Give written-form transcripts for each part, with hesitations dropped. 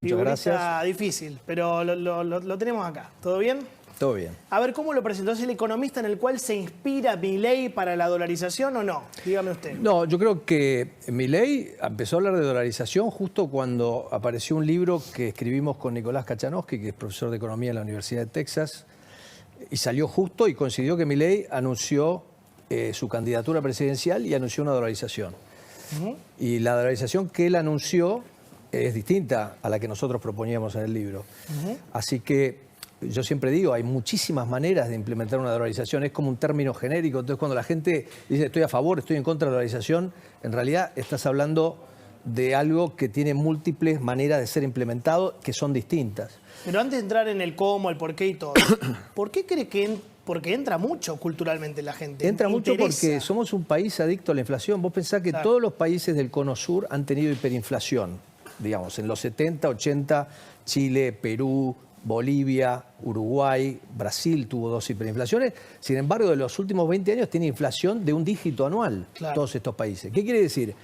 Muchas Figurita difícil, pero lo tenemos acá. ¿Todo bien? Todo bien. A ver, ¿cómo lo presentó? ¿Es el economista en el cual se inspira Milei para la dolarización o no? Dígame usted. No, yo creo que Milei empezó a hablar de dolarización justo cuando apareció un libro que escribimos con Nicolás Kachanowski, que es profesor de economía en la Universidad de Texas, y salió justo y coincidió que Milei anunció su candidatura presidencial y anunció una dolarización. Y la dolarización que él anunció es distinta a la que nosotros proponíamos en el libro. Así que yo siempre digo, hay muchísimas maneras de implementar una dolarización, es como un término genérico, entonces cuando la gente dice estoy a favor, estoy en contra de la dolarización, en realidad estás hablando de algo que tiene múltiples maneras de ser implementado que son distintas. Pero antes de entrar en el cómo, el por qué y todo, ¿por qué cree que porque entra mucho culturalmente la gente? Entra mucho ¿Interesa? porque somos un país adicto a la inflación. Vos pensás que todos los países del Cono Sur han tenido hiperinflación, digamos, en los 70, 80, Chile, Perú, Bolivia, Uruguay, Brasil tuvo 2 hiperinflaciones. Sin embargo, de los últimos 20 años tiene inflación de un dígito anual, todos estos países. ¿Qué quiere decir?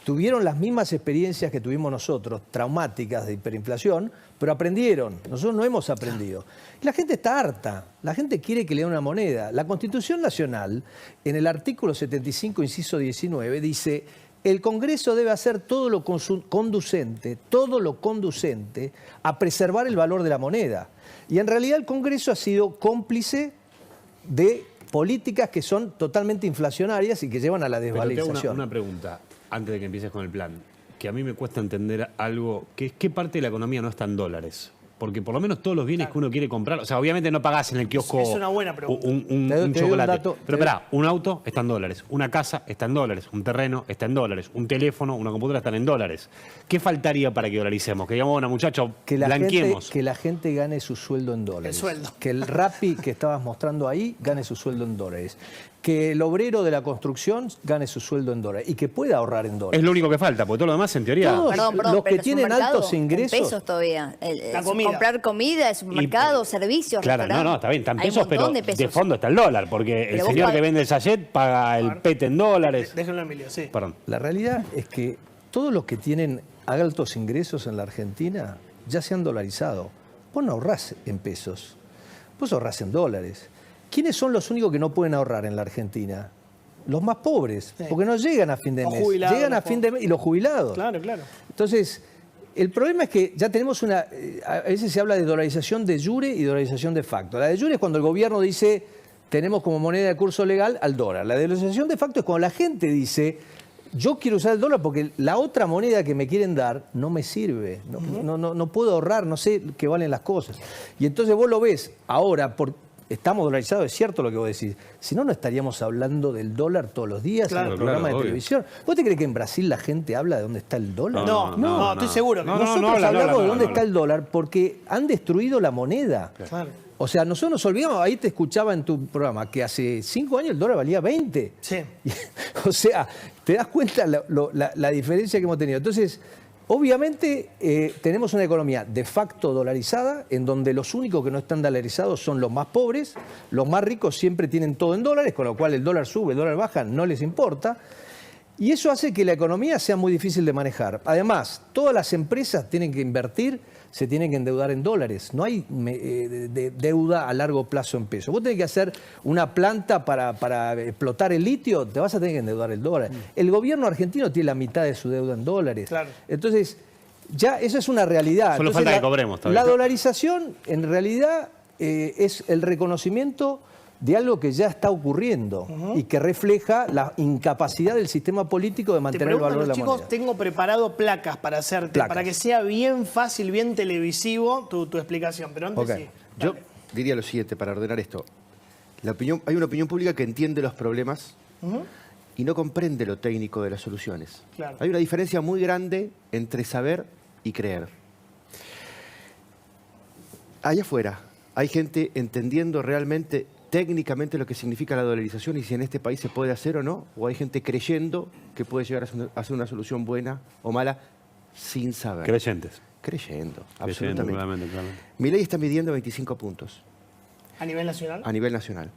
Tuvieron las mismas experiencias que tuvimos nosotros, traumáticas de hiperinflación, pero aprendieron. Nosotros no hemos aprendido. Y la gente está harta. La gente quiere que le den una moneda. La Constitución Nacional, en el artículo 75, inciso 19, dice: el Congreso debe hacer todo lo conducente a preservar el valor de la moneda. Y en realidad el Congreso ha sido cómplice de políticas que son totalmente inflacionarias y que llevan a la desvalorización. Pero te hago una pregunta, antes de que empieces con el plan, que a mí me cuesta entender algo, que es qué parte de la economía no está en dólares. Porque por lo menos todos los bienes que uno quiere comprar, o sea, obviamente no pagás en el kiosco Es una buena pregunta. un chocolate. Pero esperá, un auto está en dólares, una casa está en dólares, un terreno está en dólares, un teléfono, una computadora están en dólares. ¿Qué faltaría para que dolaricemos? Que digamos, bueno, muchachos, blanqueemos. Que la gente gane su sueldo en dólares. El sueldo. Que el Rappi que estabas mostrando ahí gane su sueldo en dólares. Que el obrero de la construcción gane su sueldo en dólares y que pueda ahorrar en dólares. Es lo único que falta, porque todo lo demás, en teoría... Todos los que tienen altos ingresos... En pesos todavía. La comida. Comprar comida, supermercado, servicios, Claro, no, está bien, están pesos, pero de fondo está el dólar, porque el señor que vende el sachet paga el PET en dólares. Déjenlo, Emilio, sí. Perdón. La realidad es que todos los que tienen altos ingresos en la Argentina ya se han dolarizado. Vos no ahorrás en pesos, vos ahorrás en dólares. ¿Quiénes son los únicos que no pueden ahorrar en la Argentina? Los más pobres, porque no llegan a fin de mes. Llegan a fin de mes y los jubilados. Claro, claro. Entonces, el problema es que ya tenemos una... A veces se habla de dolarización de jure y dolarización de facto. La de jure es cuando el gobierno dice tenemos como moneda de curso legal al dólar. La dolarización de facto es cuando la gente dice yo quiero usar el dólar porque la otra moneda que me quieren dar no me sirve. No puedo ahorrar, no sé qué valen las cosas. Y entonces vos lo ves ahora estamos dolarizados, es cierto lo que vos decís. Si no, no estaríamos hablando del dólar todos los días en el programa de televisión. ¿Vos te crees que en Brasil la gente habla de dónde está el dólar? No, estoy seguro. Nosotros hablamos de dónde está el dólar porque han destruido la moneda. Claro. O sea, nosotros nos olvidamos, ahí te escuchaba en tu programa, que hace 5 años el dólar valía 20. Sí. O sea, te das cuenta la diferencia que hemos tenido. Entonces, obviamente tenemos una economía de facto dolarizada, en donde los únicos que no están dolarizados son los más pobres, los más ricos siempre tienen todo en dólares, con lo cual el dólar sube, el dólar baja, no les importa. Y eso hace que la economía sea muy difícil de manejar. Además, todas las empresas tienen que invertir, se tienen que endeudar en dólares. No hay deuda a largo plazo en pesos. Vos tenés que hacer una planta para explotar el litio, te vas a tener que endeudar en dólares. El gobierno argentino tiene la mitad de su deuda en dólares. Claro. Entonces, ya eso es una realidad. Solo falta que cobremos también. La dolarización, en realidad, es el reconocimiento de algo que ya está ocurriendo y que refleja la incapacidad del sistema político de mantener el valor de la moneda. Chicos, tengo preparado placas para hacerte, para que sea bien fácil, bien televisivo tu explicación. Pero antes sí. Yo diría lo siguiente para ordenar esto. Hay una opinión pública que entiende los problemas y no comprende lo técnico de las soluciones. Claro. Hay una diferencia muy grande entre saber y creer. Allá afuera hay gente entendiendo realmente técnicamente lo que significa la dolarización y si en este país se puede hacer o no, o hay gente creyendo que puede llegar a ser una solución buena o mala sin saber. Creyentes. Creyendo, absolutamente. Claramente. Milei está midiendo 25 puntos. ¿A nivel nacional? A nivel nacional.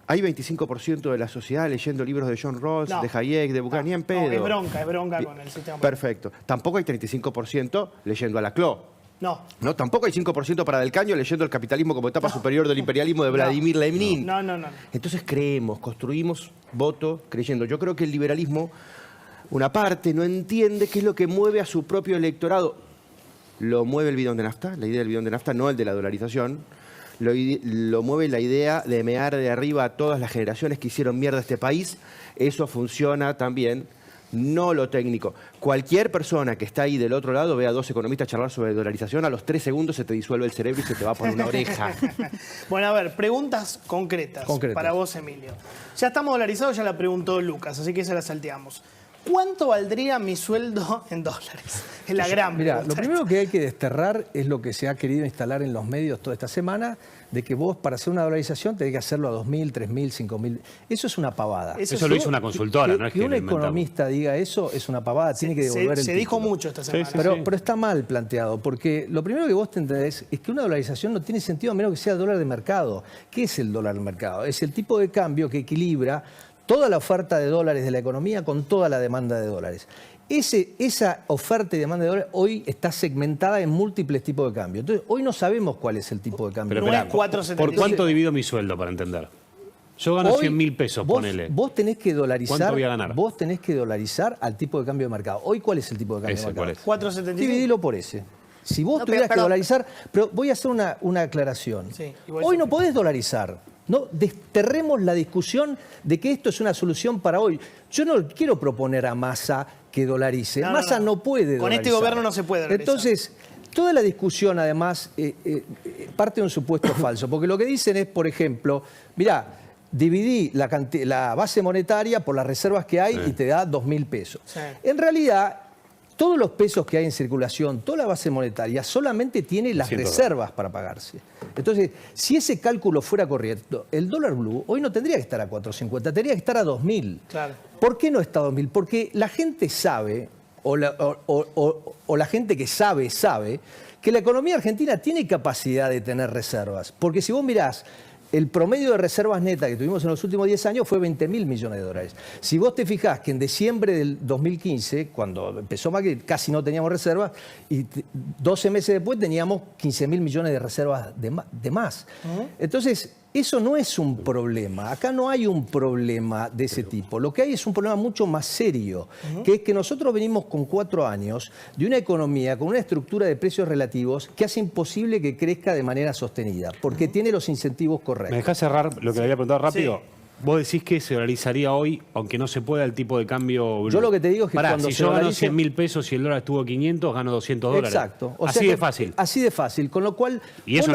Hay 25% de la sociedad leyendo libros de John Rawls, de Hayek, de Buchanan, ni en pedo. Es bronca con el sistema. Perfecto. Tampoco hay 35% leyendo a Laclau. No. No, tampoco hay 5% para Del Caño leyendo El capitalismo como etapa superior del imperialismo de Vladimir Lenin. No. Entonces creemos, construimos voto creyendo. Yo creo que el liberalismo, una parte, no entiende qué es lo que mueve a su propio electorado. Lo mueve el bidón de nafta, la idea del bidón de nafta, no el de la dolarización. Lo mueve la idea de mear de arriba a todas las generaciones que hicieron mierda a este país. Eso funciona también. No lo técnico. Cualquier persona que está ahí del otro lado ve a dos economistas charlar sobre dolarización, a los 3 segundos se te disuelve el cerebro y se te va por una oreja. Bueno, a ver, preguntas concretas para vos, Emilio. Ya estamos dolarizados, ya la preguntó Lucas, así que se la salteamos. ¿Cuánto valdría mi sueldo en dólares? Es la gran pregunta. Mira, lo primero que hay que desterrar es lo que se ha querido instalar en los medios toda esta semana, de que vos para hacer una dolarización tenés que hacerlo a 2.000, 3.000, 5.000. Eso es una pavada. Eso lo hizo una consultora, no es que un economista diga eso es una pavada, tiene que devolver el Se dijo mucho esta semana. Pero está mal planteado, porque lo primero que vos te entendés es que una dolarización no tiene sentido a menos que sea dólar de mercado. ¿Qué es el dólar de mercado? Es el tipo de cambio que equilibra toda la oferta de dólares de la economía con toda la demanda de dólares. Esa oferta y demanda de dólares hoy está segmentada en múltiples tipos de cambio. Entonces, hoy no sabemos cuál es el tipo de cambio. Pero espera, ¿por cuánto divido mi sueldo para entender? Yo gano 100.000 pesos, ponele. Vos tenés que dolarizar. ¿Cuánto voy a ganar? Vos tenés que dolarizar al tipo de cambio de mercado. Hoy, ¿cuál es el tipo de cambio de mercado? ¿Cuál es? 4.75. Dividilo por ese. Si vos tuvieras que dolarizar, pero voy a hacer una aclaración. Sí, hoy no podés dolarizar. No desterremos la discusión de que esto es una solución para hoy. Yo no quiero proponer a Massa que dolarice. Massa no puede dolarizar. Con este gobierno no se puede dolarizar. Entonces, toda la discusión, además, parte de un supuesto falso. Porque lo que dicen es, por ejemplo, mirá, dividí la base monetaria por las reservas que hay y te da 2.000 pesos. Sí. En realidad, todos los pesos que hay en circulación, toda la base monetaria, solamente tiene las reservas para pagarse. Entonces, si ese cálculo fuera correcto, el dólar blue hoy no tendría que estar a 4.50, tendría que estar a 2.000. Claro. ¿Por qué no está a 2.000? Porque la gente sabe, o la gente que sabe, que la economía argentina tiene capacidad de tener reservas. Porque si vos mirás, el promedio de reservas netas que tuvimos en los últimos 10 años fue 20.000 millones de dólares. Si vos te fijás que en diciembre del 2015, cuando empezó Macri, casi no teníamos reservas, y 12 meses después teníamos 15.000 millones de reservas de más. Entonces, eso no es un problema. Acá no hay un problema de ese tipo. Lo que hay es un problema mucho más serio, que es que nosotros venimos con 4 años de una economía con una estructura de precios relativos que hace imposible que crezca de manera sostenida, porque tiene los incentivos correctos. ¿Me dejás cerrar lo que le había preguntado rápido? Sí. Vos decís que se dolarizaría hoy, aunque no se pueda el tipo de cambio blue. Yo lo que te digo es que cuando si yo gano 100.000 pesos y el dólar estuvo a 500, gano 200 dólares. Exacto. Así de fácil. Así de fácil. Con lo cual, vos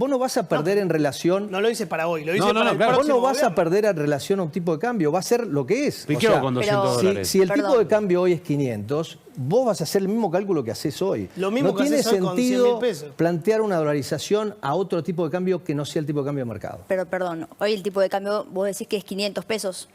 no vas a perder en relación... No lo hice para hoy, lo hice para el Vos no vas gobierno. a perder en relación a un tipo de cambio. Va a ser lo que es. ¿Y qué hago con 200 dólares? Si el tipo de cambio hoy es 500... Vos vas a hacer el mismo cálculo que haces hoy. Lo mismo no que tiene haces hoy con 100.000 sentido pesos. plantear una dolarización a otro tipo de cambio que no sea el tipo de cambio de mercado. Pero perdón, hoy el tipo de cambio, vos decís que es 500 pesos.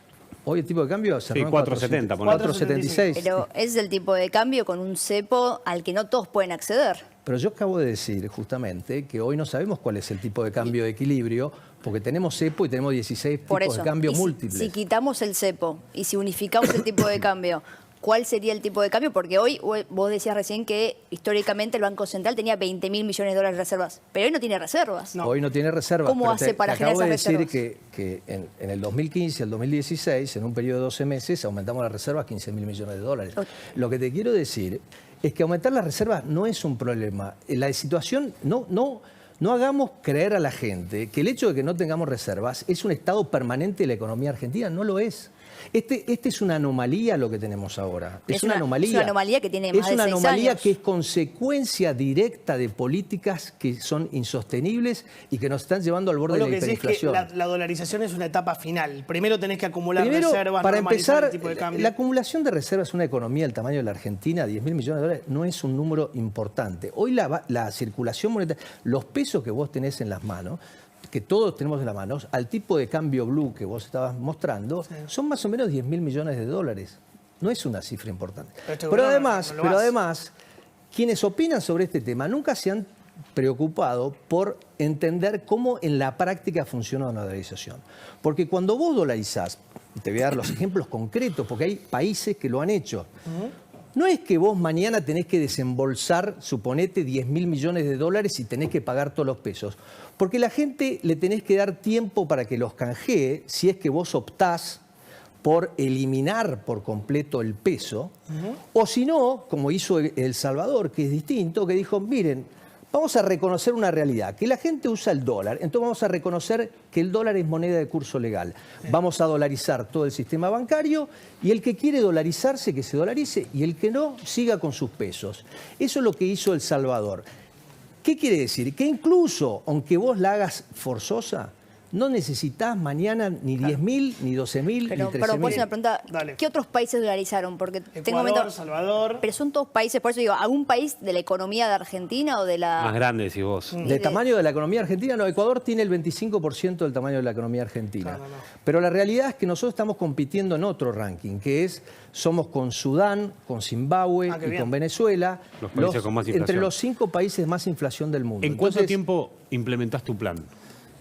Hoy el tipo de cambio sí, 4.70, 4.76. Pero es el tipo de cambio con un cepo al que no todos pueden acceder. Pero yo acabo de decir justamente que hoy no sabemos cuál es el tipo de cambio de equilibrio, porque tenemos cepo y tenemos 16 tipos de cambio múltiples. Si quitamos el cepo y si unificamos el tipo de cambio, ¿cuál sería el tipo de cambio? Porque hoy vos decías recién que históricamente el Banco Central tenía 20.000 millones de dólares de reservas, pero hoy no tiene reservas. No. Hoy no tiene reservas. ¿Cómo hace para generar esas reservas? Acabo de decir que en el 2015 al 2016, en un periodo de 12 meses, aumentamos las reservas a 15.000 millones de dólares. Okay. Lo que te quiero decir es que aumentar las reservas no es un problema. La situación, no hagamos creer a la gente que el hecho de que no tengamos reservas es un estado permanente de la economía argentina. No lo es. Este es una anomalía lo que tenemos ahora. Es una anomalía. Es una anomalía que tiene más de 6 años. Es una anomalía que es consecuencia directa de políticas que son insostenibles y que nos están llevando al borde de la hiperinflación. Es que la dolarización es una etapa final. Primero tenés que acumular reservas, para empezar, el tipo de cambio. La acumulación de reservas en una economía del tamaño de la Argentina, 10.000 millones de dólares, no es un número importante. Hoy la circulación monetaria, los pesos que vos tenés en las manos, que todos tenemos en las manos, al tipo de cambio blue que vos estabas mostrando, son más o menos 10.000 millones de dólares. No es una cifra importante. Pero además, quienes opinan sobre este tema nunca se han preocupado por entender cómo en la práctica funciona una dolarización. Porque cuando vos dolarizás, te voy a dar los ejemplos concretos, porque hay países que lo han hecho. no es que vos mañana tenés que desembolsar, suponete, 10.000 millones de dólares y tenés que pagar todos los pesos. Porque la gente le tenés que dar tiempo para que los canjee si es que vos optás por eliminar por completo el peso, o si no, como hizo El Salvador, que es distinto, que dijo, miren, vamos a reconocer una realidad, que la gente usa el dólar, entonces vamos a reconocer que el dólar es moneda de curso legal. Vamos a dolarizar todo el sistema bancario y el que quiere dolarizarse, que se dolarice, y el que no, siga con sus pesos. Eso es lo que hizo El Salvador. ¿Qué quiere decir? Que incluso, aunque vos la hagas forzosa, no necesitas mañana ni 10.000, ni 12.000, ni 13.000. Pero por eso una pregunta, Dale. ¿qué otros países dolarizaron? Porque Ecuador, Salvador. Pero son todos países, por eso digo, ¿algún país de la economía de Argentina o de la...? Más grande, decís vos. ¿De tamaño de la economía argentina? No, Ecuador tiene el 25% del tamaño de la economía argentina. No. Pero la realidad es que nosotros estamos compitiendo en otro ranking, que es, somos con Sudán, con Zimbabue y bien. con Venezuela, Los países con más inflación. entre los 5 países más inflación del mundo. ¿En cuánto Entonces, tiempo implementás tu plan?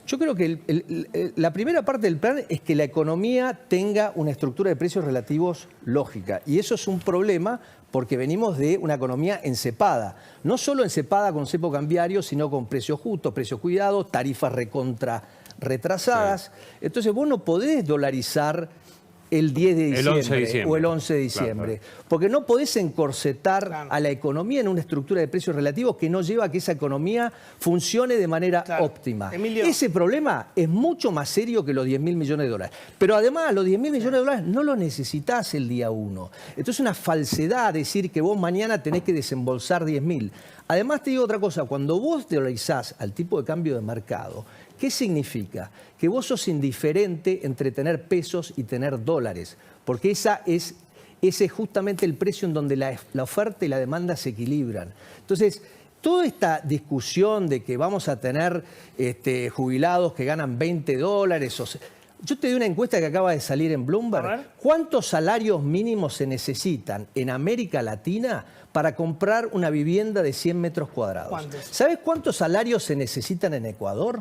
Yo creo que la primera parte del plan es que la economía tenga una estructura de precios relativos lógica. Y eso es un problema porque venimos de una economía encepada. No solo encepada con cepo cambiario, sino con precios justos, precios cuidados, tarifas retrasadas. Sí. Entonces vos no podés dolarizar el 10 de diciembre, el 11 de diciembre. O el 11 de diciembre. Claro. Porque no podés encorsetar a la economía en una estructura de precios relativos que no lleva a que esa economía funcione de manera óptima. Emilio. Ese problema es mucho más serio que los 10.000 millones de dólares. Pero además, los 10.000 millones de dólares no los necesitas el día 1. Entonces es una falsedad decir que vos mañana tenés que desembolsar 10.000. Además te digo otra cosa, cuando vos dolarizás al tipo de cambio de mercado, ¿qué significa? Que vos sos indiferente entre tener pesos y tener dólares, porque ese es justamente el precio en donde la oferta y la demanda se equilibran. Entonces, toda esta discusión de que vamos a tener jubilados que ganan $20, yo te doy una encuesta que acaba de salir en Bloomberg. ¿Cuántos salarios mínimos se necesitan en América Latina para comprar una vivienda de 100 metros cuadrados? ¿Cuántos? ¿Sabes cuántos salarios se necesitan en Ecuador?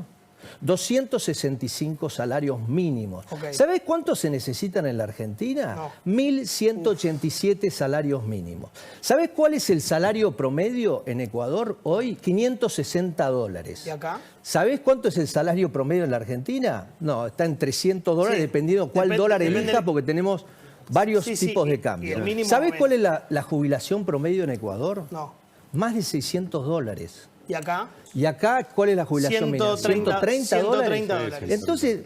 265 salarios mínimos. ¿Sabes cuántos se necesitan en la Argentina? No. 1.187 salarios mínimos. ¿Sabes cuál es el salario promedio en Ecuador hoy? $560. ¿Y acá? ¿Sabes cuánto es el salario promedio en la Argentina? No, está en $300, dependiendo cuál dólar elija, porque tenemos varios tipos de cambio. ¿Sabes cuál es la jubilación promedio en Ecuador? No. Más de $600. ¿Y acá? ¿Y acá cuál es la jubilación mínima? 130 dólares. Entonces,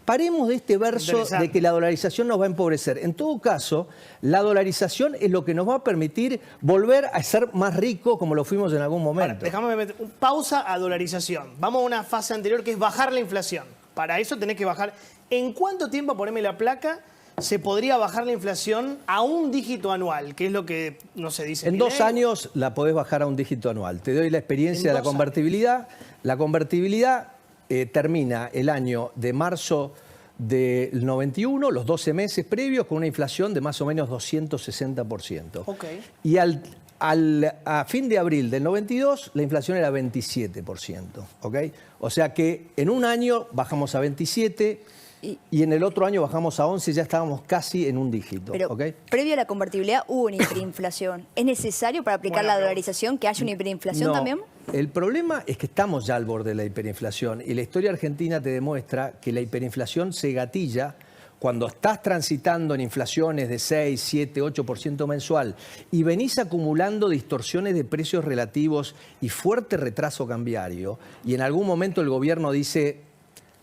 paremos de este verso de que la dolarización nos va a empobrecer. En todo caso, la dolarización es lo que nos va a permitir volver a ser más ricos como lo fuimos en algún momento. Ahora, déjame meter pausa a dolarización. Vamos a una fase anterior que es bajar la inflación. Para eso tenés que bajar. ¿En cuánto tiempo, poneme la placa, se podría bajar la inflación a un dígito anual? Que es lo que no se dice. En 2 años la podés bajar a un dígito anual. Te doy la experiencia de la convertibilidad. La convertibilidad termina el año de marzo del 91, los 12 meses previos, con una inflación de más o menos 260%. Y a fin de abril del 92, la inflación era 27%. O sea que en un año bajamos a 27%. Y en el otro año bajamos a 11, ya estábamos casi en un dígito. Pero previo a la convertibilidad hubo una hiperinflación. ¿Es necesario para aplicar la dolarización que haya una hiperinflación también? El problema es que estamos ya al borde de la hiperinflación y la historia argentina te demuestra que la hiperinflación se gatilla cuando estás transitando en inflaciones de 6, 7, 8% mensual y venís acumulando distorsiones de precios relativos y fuerte retraso cambiario, y en algún momento el gobierno dice: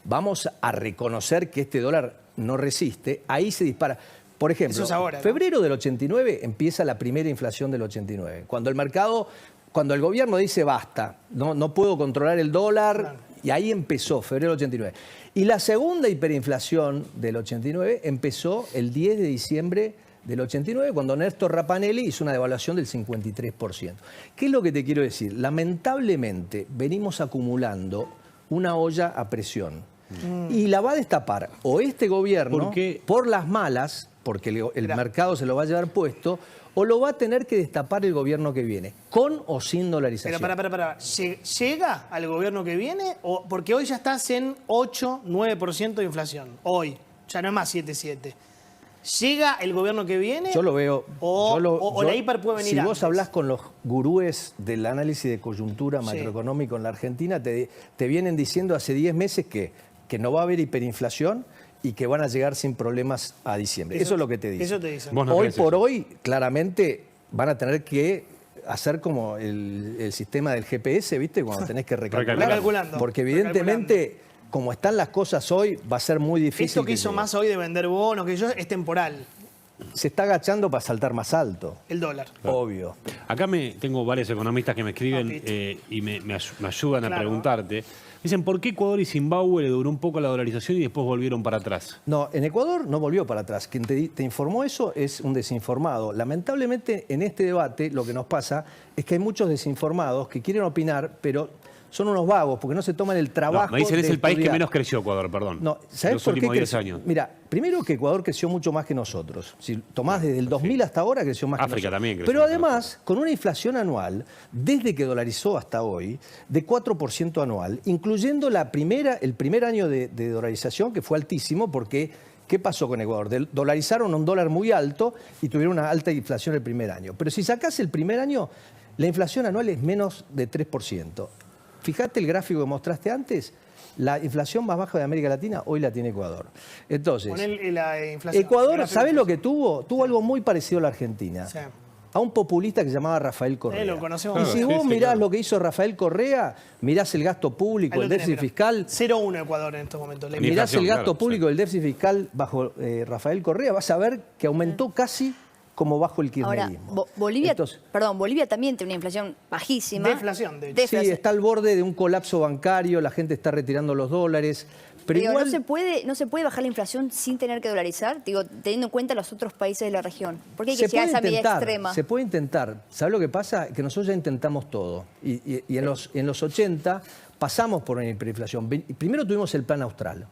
vamos a reconocer que este dólar no resiste, ahí se dispara. Por ejemplo, febrero del 89 empieza la primera inflación del 89. Cuando el gobierno dice basta, no puedo controlar el dólar, y ahí empezó, febrero del 89. Y la segunda hiperinflación del 89 empezó el 10 de diciembre del 89, cuando Néstor Rapanelli hizo una devaluación del 53%. ¿Qué es lo que te quiero decir? Lamentablemente venimos acumulando una olla a presión. Y la va a destapar o este gobierno por las malas, porque el mercado se lo va a llevar puesto, o lo va a tener que destapar el gobierno que viene, con o sin dolarización. Pero ¿llega al gobierno que viene? Porque hoy ya estás en 8, 9% de inflación. Hoy. Ya no es más 7,7. ¿Llega el gobierno que viene? Yo lo veo. O la hiper puede venir Si antes. vos hablás con los gurúes del análisis de coyuntura macroeconómico en la Argentina, te vienen diciendo hace 10 meses que no va a haber hiperinflación y que van a llegar sin problemas a diciembre. Eso es lo que te dicen. Eso te dicen. Vos no Hoy crees por eso. hoy, claramente, van a tener que hacer como el sistema del GPS, ¿viste? Cuando tenés que recalcular. Recalculando. Porque evidentemente, como están las cosas hoy, va a ser muy difícil. Esto que hizo llegue. Massa hoy de vender bonos, que yo, es temporal, Se está agachando para saltar más alto. el dólar. Obvio. Acá tengo varios economistas que me escriben y me ayudan a Claro. preguntarte. Dicen, ¿por qué Ecuador y Zimbabue le duró un poco la dolarización y después volvieron para atrás? No, en Ecuador no volvió para atrás. Quien te informó eso es un desinformado. Lamentablemente, en este debate lo que nos pasa es que hay muchos desinformados que quieren opinar, pero son unos vagos porque no se toman el trabajo. No, me dicen, de es el país que estudiar. menos creció Ecuador, perdón. No, en ¿sabes los por qué últimos 10 creció? años. Mira, primero que Ecuador creció mucho más que nosotros. Si tomás desde el 2000 hasta ahora, creció más que África nosotros. también creció Pero más que además, con una inflación anual, desde que dolarizó hasta hoy, de 4% anual, incluyendo el primer año de dolarización, que fue altísimo, porque ¿qué pasó con Ecuador? Dolarizaron a un dólar muy alto y tuvieron una alta inflación el primer año. Pero si sacás el primer año, la inflación anual es menos de 3%. Fíjate el gráfico que mostraste antes, la inflación más baja de América Latina hoy la tiene Ecuador. Entonces, Poné la inflación. Ecuador, Gráfico. ¿sabés lo que tuvo? Tuvo algo muy parecido a la Argentina. Sí. A un populista que se llamaba Rafael Correa. Lo conocemos Y muy si bien. vos sí, mirás claro. lo que hizo Rafael Correa, mirás el gasto público, Ahí lo el tenés, déficit mirá. fiscal, 0,1 Ecuador en estos momentos. La Ni mirás inflación, el gasto claro, público, el déficit fiscal bajo Rafael Correa, vas a ver que aumentó casi como bajo el Ahora, kirchnerismo. Bolivia, Entonces, Bolivia también tiene una inflación bajísima. Deflación, de hecho. sí, está al borde de un colapso bancario, la gente está retirando los dólares. Pero Digo, igual, no se puede bajar la inflación sin tener que dolarizar, digo, teniendo en cuenta los otros países de la región. Porque hay que llegar a esa medida extrema. se puede intentar. ¿Sabes lo que pasa? Que nosotros ya intentamos todo. Y en los 80 pasamos por una hiperinflación. Primero tuvimos el plan austral,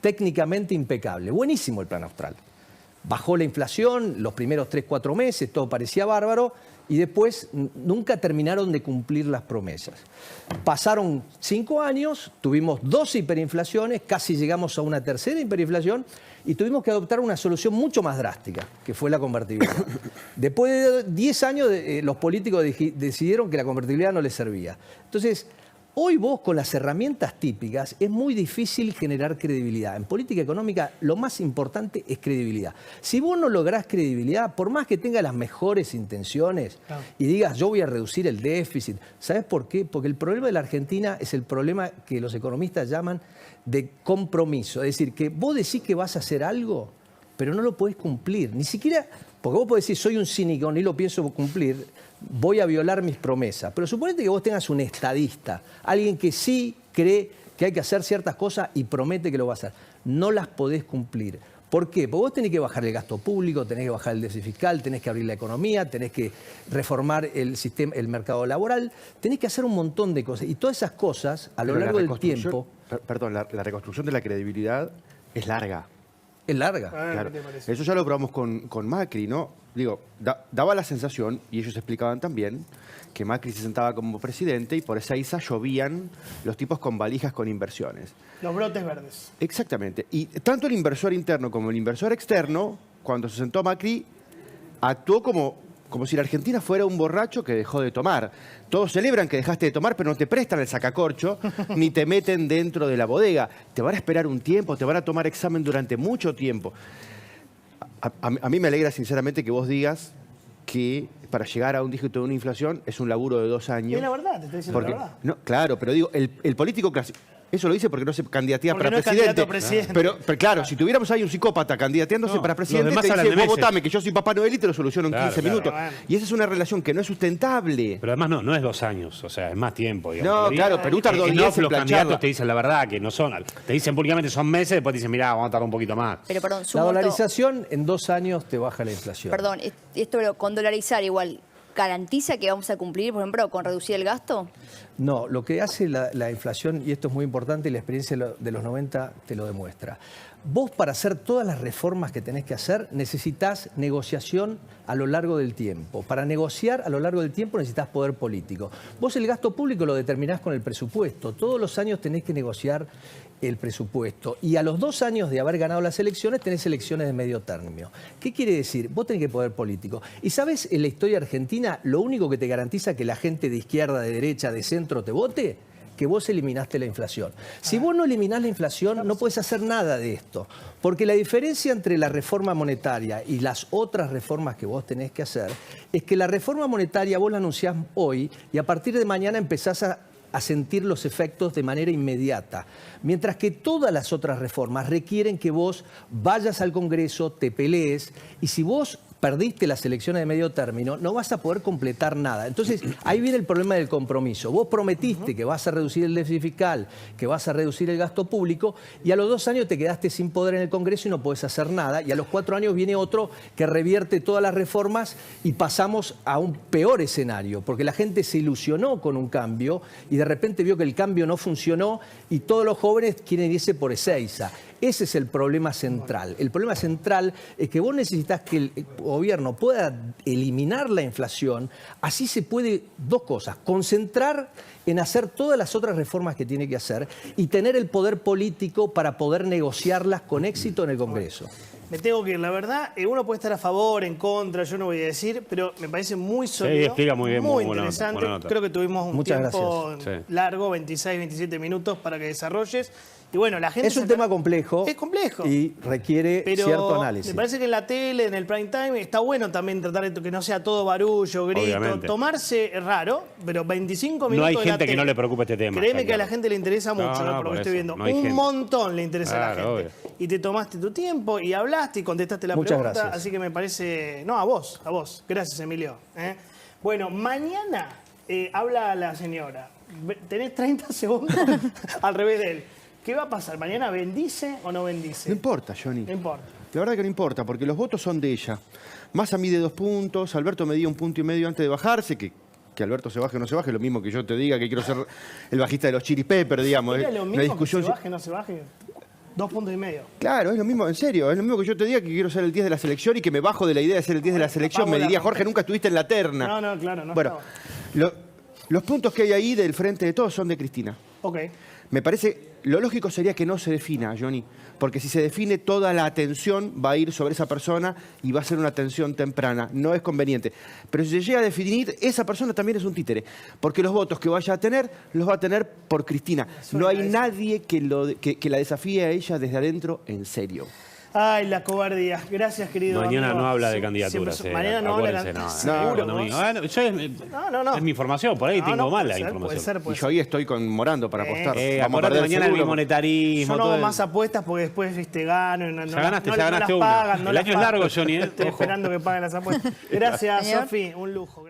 técnicamente impecable. Buenísimo el plan austral. Bajó la inflación los primeros 3-4 meses, todo parecía bárbaro, y después nunca terminaron de cumplir las promesas. Pasaron 5 años, tuvimos 2 hiperinflaciones, casi llegamos a una tercera hiperinflación, y tuvimos que adoptar una solución mucho más drástica, que fue la convertibilidad. Después de 10 años, los políticos decidieron que la convertibilidad no les servía. Entonces, hoy vos con las herramientas típicas es muy difícil generar credibilidad. En política económica lo más importante es credibilidad. Si vos no lográs credibilidad, por más que tengas las mejores intenciones y digas yo voy a reducir el déficit, ¿sabés por qué? Porque el problema de la Argentina es el problema que los economistas llaman de compromiso. Es decir, que vos decís que vas a hacer algo, pero no lo podés cumplir. Ni siquiera, porque vos podés decir soy un cínico, ni lo pienso cumplir, voy a violar mis promesas. Pero suponete que vos tengas un estadista, alguien que sí cree que hay que hacer ciertas cosas y promete que lo va a hacer. No las podés cumplir. ¿Por qué? Porque vos tenés que bajar el gasto público, tenés que bajar el déficit fiscal, tenés que abrir la economía, tenés que reformar el sistema, el mercado laboral, tenés que hacer un montón de cosas. Y todas esas cosas, a lo Pero la largo del reconstrucción- tiempo, Perdón, la reconstrucción de la credibilidad es larga. es larga. Claro. ¿Qué te parece? Eso ya lo probamos con Macri, ¿no? Digo, daba la sensación, y ellos explicaban también, que Macri se sentaba como presidente y por Ezeiza llovían los tipos con valijas con inversiones. Los brotes verdes. Exactamente. Y tanto el inversor interno como el inversor externo, cuando se sentó Macri, actuó como si la Argentina fuera un borracho que dejó de tomar. Todos celebran que dejaste de tomar, pero no te prestan el sacacorcho, ni te meten dentro de la bodega. Te van a esperar un tiempo, te van a tomar examen durante mucho tiempo. A mí me alegra sinceramente que vos digas que para llegar a un dígito de una inflación es un laburo de 2 años. Es la verdad, te estoy diciendo Porque, la verdad. no, claro, pero digo, el político clásico, eso lo dice porque no se candidatea Porque para no es presidente. candidato a presidente. Pero claro, si tuviéramos ahí un psicópata candidateándose No, para los presidente, demás te hablan dice, de vos meses. votame, que yo soy Papá Noel y te lo soluciono en Claro, 15 claro. minutos. Bueno. Y esa es una relación que no es sustentable. Pero además no es 2 años, o sea, es más tiempo. Digamos. No, Todavía- claro, Perú tardó en 10 off en los plancharla. candidatos te dicen la verdad, que no son. Te dicen públicamente son meses, después te dicen, mirá, vamos a tardar un poquito más. Pero perdón, La sumo dolarización en 2 años te baja la inflación. Perdón, esto pero con dolarizar igual, ¿garantiza que vamos a cumplir, por ejemplo, con reducir el gasto? No, lo que hace la inflación, y esto es muy importante y la experiencia de los 90 te lo demuestra. Vos para hacer todas las reformas que tenés que hacer necesitas negociación a lo largo del tiempo. Para negociar a lo largo del tiempo necesitas poder político. Vos el gasto público lo determinás con el presupuesto. Todos los años tenés que negociar el presupuesto. Y a los 2 años de haber ganado las elecciones tenés elecciones de medio término. ¿Qué quiere decir? Vos tenés que poder político. Y sabés, en la historia argentina, lo único que te garantiza que la gente de izquierda, de derecha, de centro te vote, que vos eliminaste la inflación. Si vos no eliminás la inflación, no podés hacer nada de esto. Porque la diferencia entre la reforma monetaria y las otras reformas que vos tenés que hacer es que la reforma monetaria vos la anunciás hoy y a partir de mañana empezás a sentir los efectos de manera inmediata. Mientras que todas las otras reformas requieren que vos vayas al Congreso, te pelees, y si vos perdiste las elecciones de medio término, no vas a poder completar nada. Entonces, ahí viene el problema del compromiso. Vos prometiste que vas a reducir el déficit fiscal, que vas a reducir el gasto público, y a los 2 años te quedaste sin poder en el Congreso y no podés hacer nada, y a los 4 años viene otro que revierte todas las reformas y pasamos a un peor escenario, porque la gente se ilusionó con un cambio y de repente vio que el cambio no funcionó y todos los jóvenes quieren irse por Ezeiza. Ese es el problema central. El problema central es que vos necesitas que el gobierno pueda eliminar la inflación. Así se puede, 2 cosas, concentrar en hacer todas las otras reformas que tiene que hacer y tener el poder político para poder negociarlas con éxito en el Congreso. Me tengo que ir, la verdad, uno puede estar a favor, en contra, yo no voy a decir, pero me parece muy sólido, Sí, explica muy bien, muy buena interesante. buena nota. Creo que tuvimos un Muchas tiempo gracias. Sí. largo, 26, 27 minutos para que desarrolles. Y bueno, la gente... Es un tema complejo. Es complejo. Y requiere Pero cierto análisis. me parece que en la tele, en el prime time, está bueno también tratar de que no sea todo barullo, grito. Obviamente. Tomarse es raro, pero 25 minutos No hay de la gente que tele. no le preocupe este tema. Créeme está que a la claro. gente le interesa mucho, No, por lo que por estoy eso, viendo. no hay Un gente. montón le interesa a la Claro, gente. Y te tomaste tu tiempo y hablaste y contestaste la Muchas pregunta. gracias. Así que me parece... No, a vos. Gracias, Emilio. Bueno, mañana habla la señora. Tenés 30 segundos al revés de él. ¿Qué va a pasar? ¿Mañana bendice o no bendice? No importa, Johnny. No importa. La verdad que no importa, porque los votos son de ella. Massa mide 2 puntos, Alberto medía 1,5 puntos antes de bajarse, que Alberto se baje o no se baje, lo mismo que yo te diga que quiero ser el bajista de los Chili Peppers, digamos. ¿Era lo Una mismo discusión... que se baje o no se baje? 2,5 puntos. Claro, es lo mismo, en serio, es lo mismo que yo te diga que quiero ser el 10 de la selección y que me bajo de la idea de ser el 10 de la selección. Me diría, Jorge, nunca estuviste en la terna. No, claro, no. Bueno, los puntos que hay ahí del frente de todos son de Cristina. Ok. Me parece, lo lógico sería que no se defina, Johnny, porque si se define toda la atención va a ir sobre esa persona y va a ser una atención temprana, no es conveniente. Pero si se llega a definir, esa persona también es un títere, porque los votos que vaya a tener, los va a tener por Cristina. No hay nadie que la desafíe a ella desde adentro en serio. Ay, la cobardía. Gracias, querido Mañana amigo. no habla de Siempre- candidaturas. siempre- Mañana no habla de acuérdense, Seguro, no, vos. bueno, No. es mi información, por ahí No, tengo no, mala puede ser, información. puede ser, Y puede yo ser. ahí estoy conmorando para apostar. Acordate perder mañana el seguro. bimonetarismo. Yo no todo hago el- más apuestas porque después, gano. No, Ya ganaste no las una. pagan, no El las año es pagan. largo, Johnny, Estoy Ojo. esperando que paguen las apuestas. Gracias, Señor. Sofi. Un lujo.